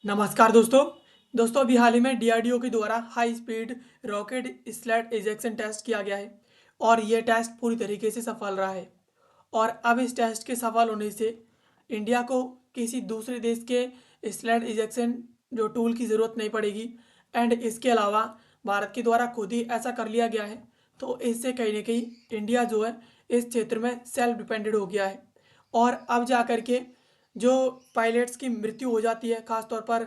नमस्कार दोस्तों। अभी हाल ही में डीआरडीओ के द्वारा high speed rocket sled ejection test किया गया है और यह टेस्ट पूरी तरीके से सफल रहा है। और अब इस टेस्ट के सफल होने से इंडिया को किसी दूसरे देश के स्लैट इजेक्शन जो टूल की ज़रूरत नहीं पड़ेगी। एंड इसके अलावा भारत के द्वारा खुद ही ऐसा कर लिया गया है, तो इससे कहीं ना कहीं इंडिया जो है इस क्षेत्र में सेल्फ डिपेंडेंट हो गया है। और अब जा कर के जो पायलट्स की मृत्यु हो जाती है, खासतौर पर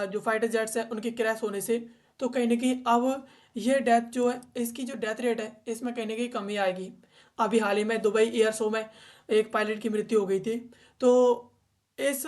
जो फाइटर जेट्स हैं उनके क्रैश होने से, तो कहीं ना कहीं अब ये डेथ जो है, इसकी जो डेथ रेट है इसमें कहीं ना कहीं कमी आएगी। अभी हाल ही में दुबई एयर शो में एक पायलट की मृत्यु हो गई थी। तो इस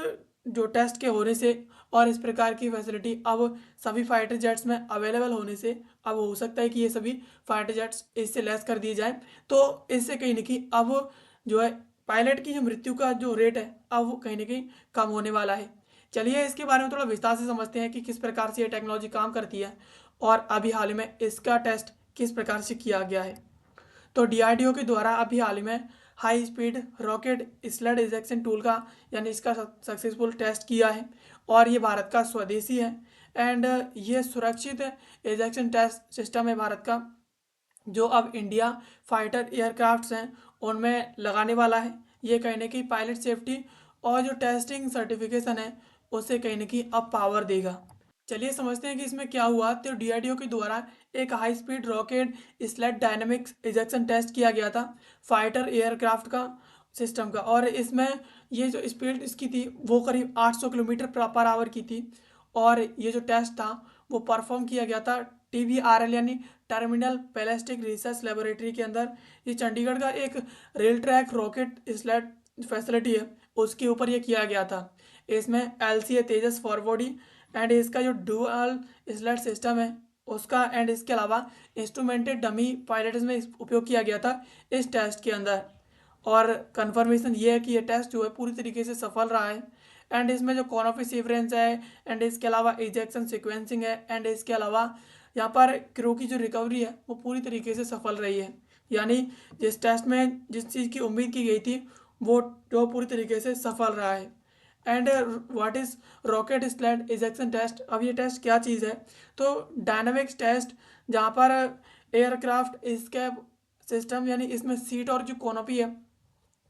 जो टेस्ट के होने से और इस प्रकार की फैसिलिटी अब सभी फाइटर जेट्स में अवेलेबल होने से अब हो सकता है कि ये सभी फाइटर जेट्स इससे लेस कर दिए जाएं। तो इससे कहीं ना कहीं अब जो है पायलट की जो मृत्यु का जो रेट है अब वो कहीं ना कहीं कम होने वाला है। चलिए इसके बारे में थोड़ा विस्तार से समझते हैं कि किस प्रकार से ये टेक्नोलॉजी काम करती है और अभी हाल ही में इसका टेस्ट किस प्रकार से किया गया है। तो डीआरडीओ के द्वारा अभी हाल ही में high speed rocket sled ejection tool का यानी इसका सक्सेसफुल टेस्ट किया है और ये भारत का स्वदेशी है। एंड ये सुरक्षित इजेक्शन टेस्ट सिस्टम है भारत का, जो अब इंडिया फाइटर एयरक्राफ्ट्स हैं उनमें लगाने वाला है। ये कहीं ना कहीं पायलट सेफ्टी और जो टेस्टिंग सर्टिफिकेशन है उससे कहीं ना कहीं अब पावर देगा। चलिए समझते हैं कि इसमें क्या हुआ। तो डीआरडीओ के द्वारा एक high speed rocket sled dynamics ejection test किया गया था फाइटर एयरक्राफ्ट का सिस्टम का, और इसमें ये जो स्पीड इसकी थी वो करीब 800 किलोमीटर पर आवर की थी। और ये जो टेस्ट था वो परफॉर्म किया गया था TBRL यानी टर्मिनल बैलिस्टिक रिसर्च लेबोरेटरी के अंदर। ये चंडीगढ़ का एक rail track rocket slate facility है, उसके ऊपर ये किया गया था। इसमें LCA तेजस फॉरवर्डी एंड इसका जो डुअल स्लेट सिस्टम है उसका, एंड इसके अलावा इंस्ट्रूमेंटेड डमी पायलट्स में उपयोग किया गया था इस टेस्ट के अंदर। और कंफर्मेशन ये है कि ये टेस्ट जो है पूरी तरीके से सफल रहा है। एंड इसमें जो कॉन सीवरेंस है, एंड इसके अलावा इजेक्शन सिक्वेंसिंग है, एंड इसके अलावा यहाँ पर क्रू की जो रिकवरी है वो पूरी तरीके से सफल रही है। यानी जिस टेस्ट में जिस चीज़ की उम्मीद की गई थी वो जो पूरी तरीके से सफल रहा है। And what is rocket sled ejection test. अब ये टेस्ट क्या चीज़ है, तो डायनामिक्स टेस्ट जहाँ पर एयरक्राफ्ट इसकेप सिस्टम यानी इसमें सीट और जो कोनोपी है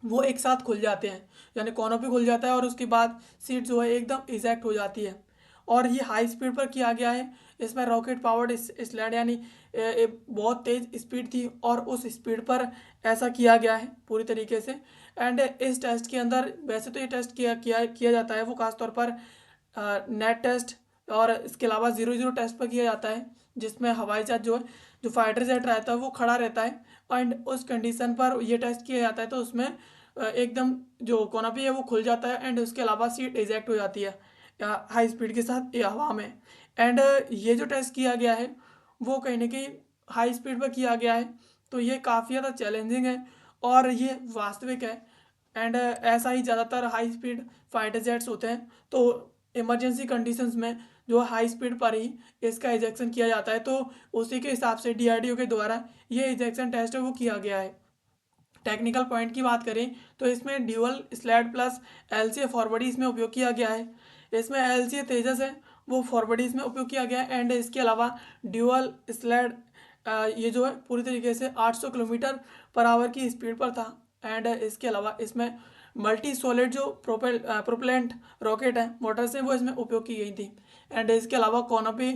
वो एक साथ खुल जाते हैं, यानी कॉनोपी खुल जाता है और उसके बाद सीट जो है एकदम इजेक्ट हो जाती है। और ये हाई स्पीड पर किया गया है। इसमें रॉकेट पावर्ड स्लैड यानी बहुत तेज स्पीड थी और उस स्पीड पर ऐसा किया गया है पूरी तरीके से। एंड इस टेस्ट के अंदर वैसे तो ये टेस्ट किया किया किया जाता है वो खासतौर पर नेट टेस्ट और इसके अलावा 0-0 टेस्ट पर किया जाता है, जिसमें हवाई जहाज जो है जो फाइटर जेट रहता है वो खड़ा रहता है। एंड उस कंडीशन पर ये टेस्ट किया जाता है तो उसमें एकदम जो कोनापी है वो खुल जाता है एंड उसके अलावा सीट इजेक्ट हो जाती है हाई स्पीड के साथ ये हवा में। एंड ये जो टेस्ट किया गया है वो कहीं ना कहीं हाई स्पीड पर किया गया है, तो ये काफ़ी ज़्यादा चैलेंजिंग है और ये वास्तविक है। एंड ऐसा ही ज़्यादातर हाई स्पीड फाइटर जेट्स होते हैं, तो इमरजेंसी कंडीशंस में जो हाई स्पीड पर ही इसका इजेक्शन किया जाता है, तो उसी के हिसाब से डीआरडीओ के द्वारा ये इजेक्शन टेस्ट है वो किया गया है। टेक्निकल पॉइंट की बात करें तो इसमें ड्यूअल स्लैड प्लस LCA फॉरवर्डी इसमें उपयोग किया गया है। इसमें LCA तेजस है वो फॉरवर्डी इसमें उपयोग किया गया है। एंड इसके अलावा ड्यूअल स्लैड ये जो है पूरी तरीके से 800 किलोमीटर पर आवर की स्पीड पर था। एंड इसके अलावा इसमें मल्टी सॉलिड जो प्रोपेलेंट रॉकेट है मोटर से वो इसमें उपयोग की गई थी। एंड इसके अलावा कॉनोपी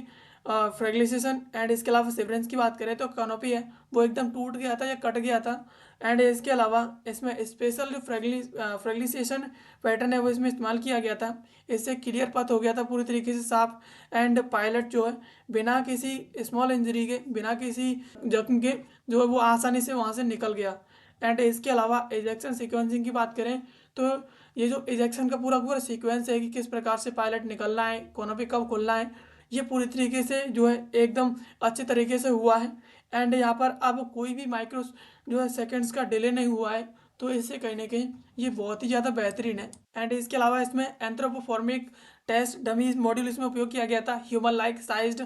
फ्रेगलिसेशन एंड इसके अलावा सिवरेंस की बात करें तो कॉनोपी है वो एकदम टूट गया था या कट गया था। एंड इसके अलावा इसमें स्पेशल जो फ्रेगलिसेशन पैटर्न है वो इसमें इस्तेमाल किया गया था। इससे क्लियर पथ हो गया था पूरी तरीके से साफ। एंड पायलट जो है बिना किसी स्मॉल इंजरी के, बिना किसी जख्म के जो है वो आसानी से वहाँ से निकल गया। एंड इसके अलावा इजेक्शन सीक्वेंसिंग की बात करें तो ये जो इजेक्शन का पूरा पूरा सीक्वेंस है कि किस प्रकार से पायलट निकलना है, कोनों पे कब खुलना है, ये पूरी तरीके से जो है एकदम अच्छे तरीके से हुआ है। एंड यहाँ पर अब कोई भी माइक्रो जो है सेकंड्स का डिले नहीं हुआ है, तो इससे कहीं ना कहीं ये बहुत ही ज़्यादा बेहतरीन है। एंड इसके अलावा इसमें एंथ्रोपोफॉर्मिक टेस्ट डमी मॉड्यूल इसमें उपयोग किया गया था, ह्यूमन लाइक साइज्ड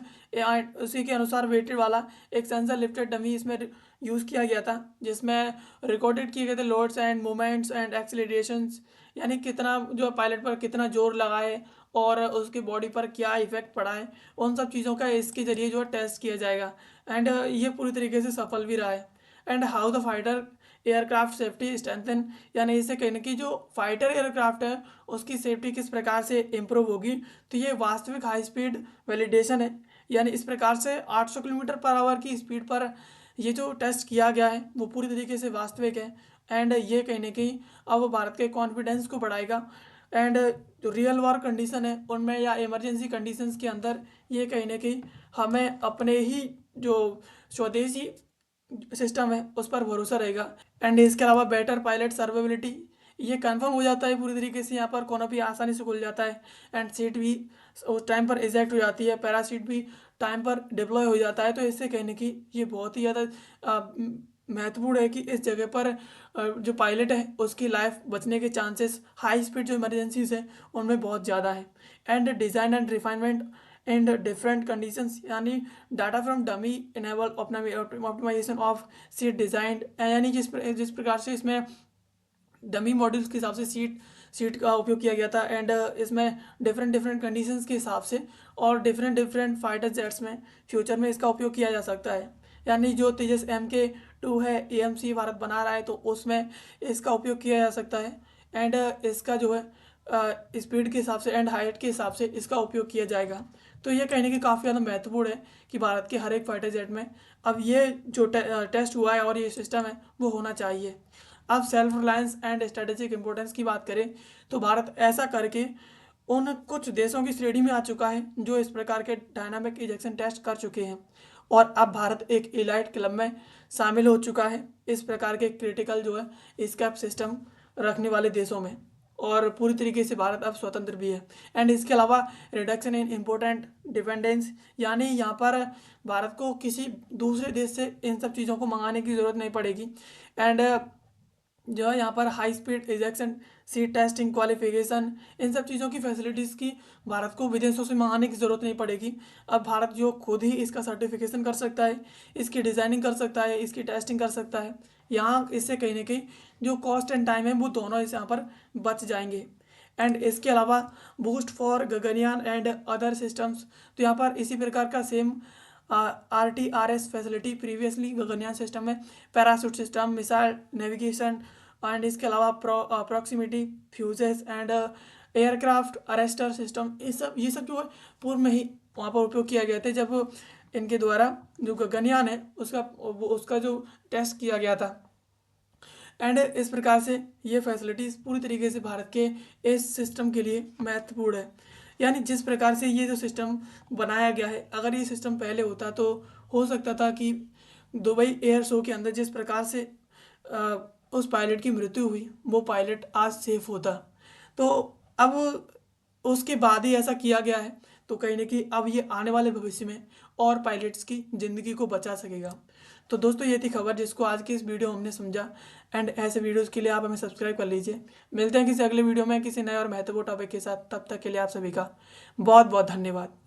उसी के अनुसार वेटेड वाला एक सेंसर लिफ्टेड डमी इसमें यूज़ किया गया था, जिसमें रिकॉर्डेड किए गए थे लोड्स एंड मोमेंट्स एंड एक्सीलरेशंस, यानी कितना जो पायलट पर कितना जोर लगा है और उसकी बॉडी पर क्या इफेक्ट पड़ा है, उन सब चीज़ों का इसके जरिए जो है टेस्ट किया जाएगा। एंड ये पूरी तरीके से सफल भी रहा है। And how the fighter aircraft safety strengthen, यानी इसे कहने की जो फाइटर एयरक्राफ्ट है उसकी सेफ्टी किस प्रकार से इम्प्रूव होगी। तो ये वास्तविक हाई स्पीड वैलिडेशन है, यानी इस प्रकार से 800 किलोमीटर पर आवर की स्पीड पर ये जो टेस्ट किया गया है वो पूरी तरीके से वास्तविक है। एंड ये कहीं ना कहीं अब भारत के कॉन्फिडेंस को बढ़ाएगा। एंड जो रियल वॉर कंडीशन है उनमें या इमरजेंसी कंडीशंस के अंदर ये कहीं ना कहीं हमें अपने ही जो स्वदेशी सिस्टम है उस पर भरोसा रहेगा। एंड इसके अलावा बेटर पायलट सर्वेबिलिटी, ये कंफर्म हो जाता है पूरी तरीके से, यहाँ पर कोना भी आसानी से खुल जाता है। एंड सीट भी उस टाइम पर इजेक्ट हो जाती है, पैरासीट भी टाइम पर डिप्लॉय हो जाता है। तो इससे कहने की ये बहुत ही ज़्यादा महत्वपूर्ण है कि इस जगह पर जो पायलट है उसकी लाइफ बचने के चांसेस हाई स्पीड जो इमरजेंसीज है उनमें बहुत ज़्यादा है। And design and refinement and different conditions, यानी data from dummy enable optimization of seat design, यानी जिस प्रकार से इसमें डमी मॉड्यूल्स के हिसाब से सीट का उपयोग किया गया था। एंड इसमें डिफरेंट डिफरेंट कंडीशंस के हिसाब से और डिफरेंट डिफरेंट फाइटर जेट्स में फ्यूचर में इसका उपयोग किया जा सकता है। यानी जो तेजस MK2 है AMC भारत बना रहा है तो उसमें इसका उपयोग किया जा सकता है। एंड इसका जो है स्पीड के हिसाब से एंड हाइट के हिसाब से इसका उपयोग किया जाएगा। तो ये कहने की काफ़ी ज़्यादा महत्वपूर्ण है कि भारत के हर एक फाइटर जेट में अब ये जो टेस्ट हुआ है और ये सिस्टम है वो होना चाहिए। अब self reliance and strategic importance की बात करें तो भारत ऐसा करके उन कुछ देशों की श्रेणी में आ चुका है जो इस प्रकार के डायनामिक इजेक्शन टेस्ट कर चुके हैं, और अब भारत एक इलाइट क्लब में शामिल हो चुका है इस प्रकार के क्रिटिकल जो है स्कैप सिस्टम रखने वाले देशों में, और पूरी तरीके से भारत अब स्वतंत्र भी है। एंड इसके अलावा रिडक्शन इन इम्पोर्टेंट डिपेंडेंस, यानी यहाँ पर भारत को किसी दूसरे देश से इन सब चीज़ों को मंगाने की ज़रूरत नहीं पड़ेगी। एंड जो है यहाँ पर high speed ejection seat testing qualification in सब चीज़ों की फैसिलिटीज़ की भारत को विदेशों से मंगाने की ज़रूरत नहीं पड़ेगी। अब भारत जो खुद ही इसका सर्टिफिकेशन कर सकता है, इसकी डिज़ाइनिंग कर सकता है, इसकी टेस्टिंग कर सकता है। यहाँ इससे कहीं ना कहीं जो कॉस्ट एंड टाइम है वो दोनों इस यहाँ पर बच जाएंगे। एंड इसके अलावा boost for Gaganyaan and other systems, तो यहाँ पर इसी प्रकार का same RTRS facility previously Gaganyaan system में parachute system, missile navigation and इसके अलावा proximity fuses and aircraft arrester system, ये सब जो है पूर्व में ही वहाँ पर उपयोग किया गया था जब इनके द्वारा जो गगनयान है उसका जो टेस्ट किया गया था। एंड इस प्रकार से ये फैसिलिटीज़ पूरी तरीके से भारत के इस सिस्टम के लिए महत्वपूर्ण है। यानी जिस प्रकार से ये जो सिस्टम बनाया गया है, अगर ये सिस्टम पहले होता तो हो सकता था कि दुबई एयर शो के अंदर जिस प्रकार से अ, उस पायलट की मृत्यु हुई वो पायलट आज सेफ होता। तो अब उसके बाद ही ऐसा किया गया है, तो कहीं ना कहीं अब ये आने वाले भविष्य में और पायलट्स की ज़िंदगी को बचा सकेगा। तो दोस्तों ये थी खबर जिसको आज की इस वीडियो में हमने समझा। एंड ऐसे वीडियोस के लिए आप हमें सब्सक्राइब कर लीजिए। मिलते हैं किसी अगले वीडियो में किसी नए और महत्वपूर्ण टॉपिक के साथ, तब तक के लिए आप सभी का बहुत बहुत धन्यवाद।